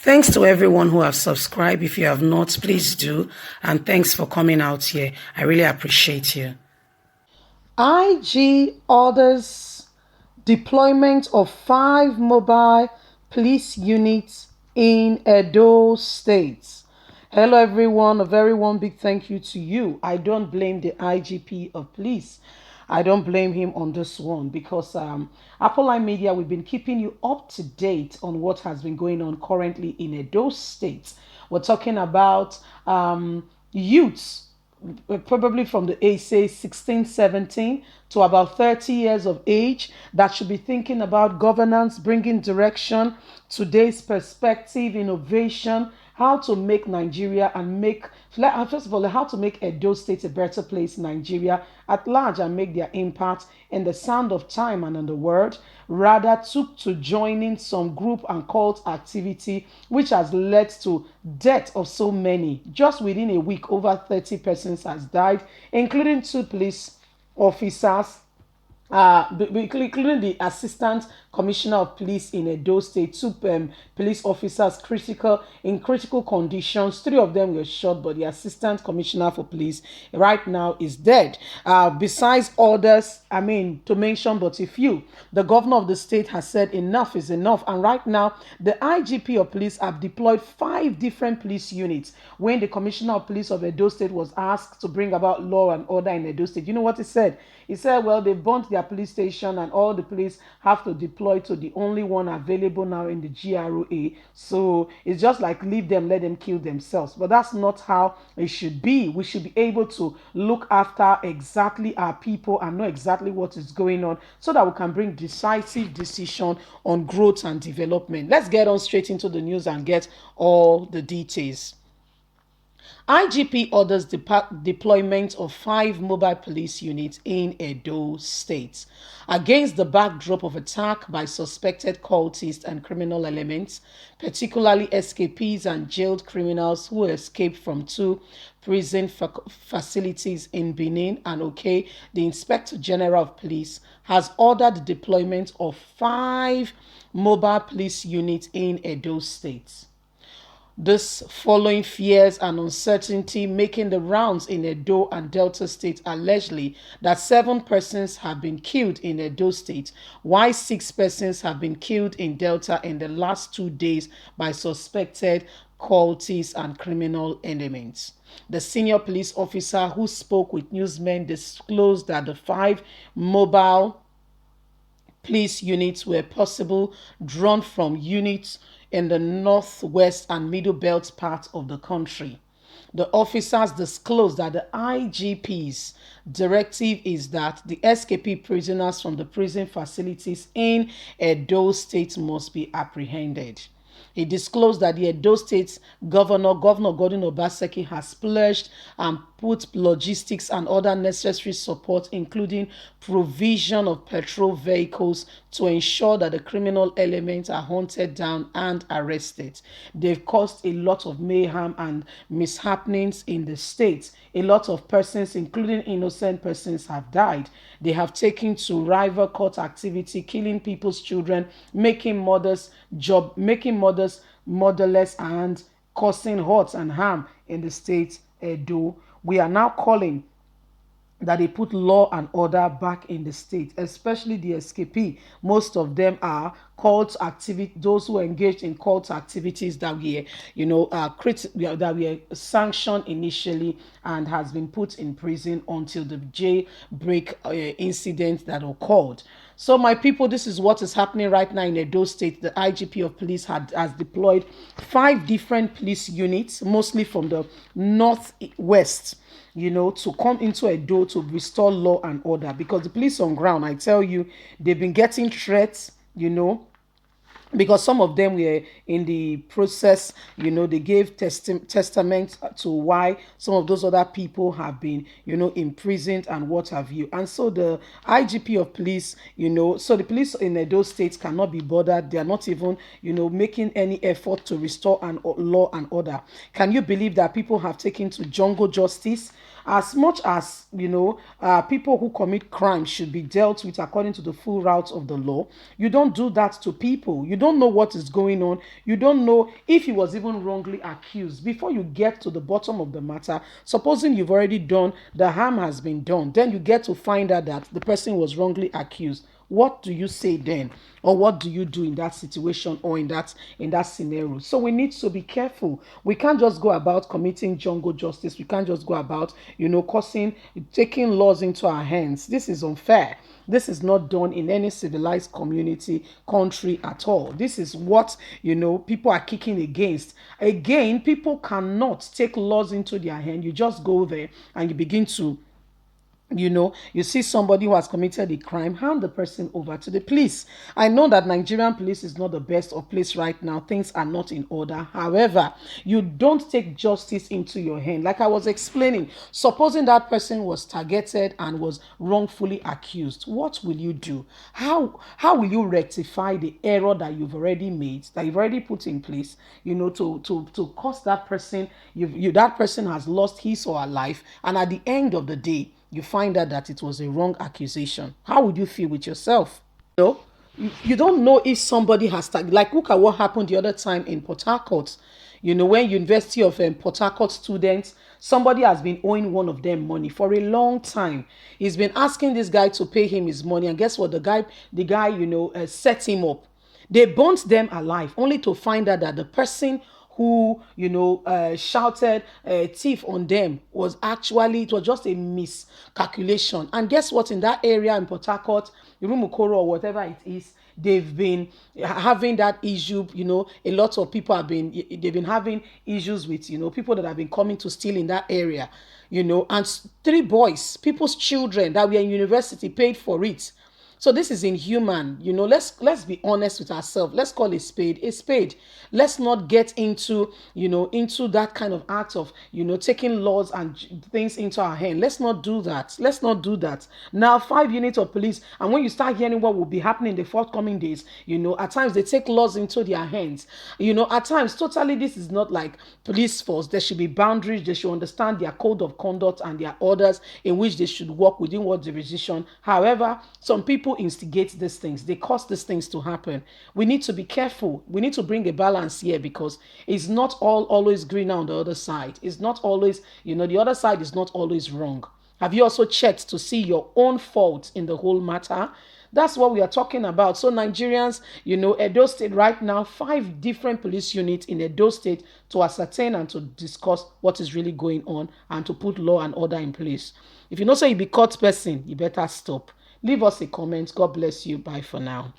Thanks to everyone who have subscribed. If you have not, please do. And thanks for coming out here. I really appreciate you. IG orders deployment of 5 mobile police units in Edo State. Hello everyone, a very one big thank you to you. I don't blame the IGP of police. I don't blame him on this one because Apple Media, we've been keeping you up to date on what has been going on currently in Edo State. We're talking about youths probably from the age say 16, 17 to about 30 years of age that should be thinking about governance, bringing direction, today's perspective, innovation, how to make Nigeria and make, first of all, how to make Edo State a better place in Nigeria at large and make their impact in the sound of time and in the world, rather took to joining some group and cult activity, which has led to death of so many. Just within a week, over 30 persons has died, including 2 police officers, including the Assistant Commissioner of Police in Edo State, 2 police officers in critical conditions. 3 of them were shot, but the Assistant Commissioner for Police right now is dead. Besides others, to mention but a few, the governor of the state has said enough is enough, and right now the IGP of Police have deployed 5 different police units. When the Commissioner of Police of Edo State was asked to bring about law and order in Edo State, you know what he said? He said, well, they burnt their police station and all the police have to deploy to the only one available now in the GROA. So it's just like leave them, let them kill themselves. But that's not how it should be. We should be able to look after exactly our people and know exactly what is going on so that we can bring decisive decision on growth and development. Let's get on straight into the news and get all the details. IGP orders deployment of 5 mobile police units in Edo State against the backdrop of attack by suspected cultists and criminal elements, particularly escapees and jailed criminals who escaped from 2 prison facilities in Benin and Oke. The Inspector General of Police has ordered the deployment of 5 mobile police units in Edo State. This following fears and uncertainty making the rounds in Edo and Delta State, allegedly that 7 persons have been killed in Edo State, while 6 persons have been killed in Delta in the last 2 days by suspected cultists and criminal elements. The senior police officer who spoke with newsmen disclosed that the 5 mobile police units were possible drawn from units in the northwest and middle belt part of the country. The officers disclosed that the IGP's directive is that the SKP prisoners from the prison facilities in Edo State must be apprehended. He disclosed that the Edo State Governor Godwin Obaseki, has pledged and put logistics and other necessary support, including provision of patrol vehicles, to ensure that the criminal elements are hunted down and arrested. They've caused a lot of mayhem and mishappenings in the state. A lot of persons, including innocent persons, have died. They have taken to rival court activity, killing people's children, making mothers motherless, and causing hurt and harm in the state Edo. We are now calling that they put law and order back in the state, especially the SKP. Most of them are cult activity, those who engaged in cult activities that were sanctioned initially and has been put in prison until the jailbreak incident that occurred. So my people, this is what is happening right now in Edo State. The IGP of Police has deployed 5 different police units, mostly from the northwest, to come into Edo to restore law and order, because the police on ground, I tell you, they've been getting threats, because some of them were in the process, they gave testament to why some of those other people have been, imprisoned and what have you. And so the IGP of police, so the police in Edo State cannot be bothered. They are not even, making any effort to restore law and order. Can you believe that people have taken to jungle justice? as much as people who commit crime should be dealt with according to the full route of the law, you don't do that to people. You don't know what is going on. You don't know if he was even wrongly accused. Before you get to the bottom of the matter, supposing you've already done, the harm has been done, then you get to find out that the person was wrongly accused. What do you say then, or what do you do in that situation or in that scenario? So we need to be careful. We can't just go about committing jungle justice. We can't just go about causing, taking laws into our hands. This is unfair. This is not done in any civilized community country at all. This is what people are kicking against. Again, people cannot take laws into their hand. You just go there and you begin to, you see somebody who has committed a crime, hand the person over to the police. I know that Nigerian police is not the best of place right now. Things are not in order. However, you don't take justice into your hand. Like I was explaining, supposing that person was targeted and was wrongfully accused, what will you do? How will you rectify the error that you've already made, that you've already put in place, to cause that person, that person has lost his or her life, and at the end of the day, you find out that it was a wrong accusation. How would you feel with yourself? You don't know if somebody has like, look at what happened the other time in Port Harcourt. When University of Port Harcourt students, somebody has been owing one of them money for a long time. He's been asking this guy to pay him his money, and guess what? The guy set him up. They burnt them alive, only to find out that the person who shouted thief on them was actually, it was just a miscalculation. And guess what? In that area in Port Harcourt, Irumukoro or whatever it is, they've been having that issue. A lot of people they've been having issues with people that have been coming to steal in that area. And three boys, people's children that were in university, paid for it. So this is inhuman. Let's be honest with ourselves. Let's call a spade a spade. Let's not get into that kind of act of taking laws and things into our hand. Let's not do that. Let's not do that. Now, 5 units of police, and when you start hearing what will be happening in the forthcoming days, at times they take laws into their hands. At times, totally, this is not like police force. There should be boundaries. They should understand their code of conduct and their orders in which they should work within what jurisdiction. However, some people instigate these things. They cause these things to happen. We need to be careful. We need to bring a balance here, because it's not always green on the other side. It's not always, the other side is not always wrong. Have you also checked to see your own fault in the whole matter? That's what we are talking about. So Nigerians, Edo State right now, 5 different police units in Edo State to ascertain and to discuss what is really going on and to put law and order in place. If you know say you be caught person, you better stop. Leave us a comment. God bless you. Bye for now.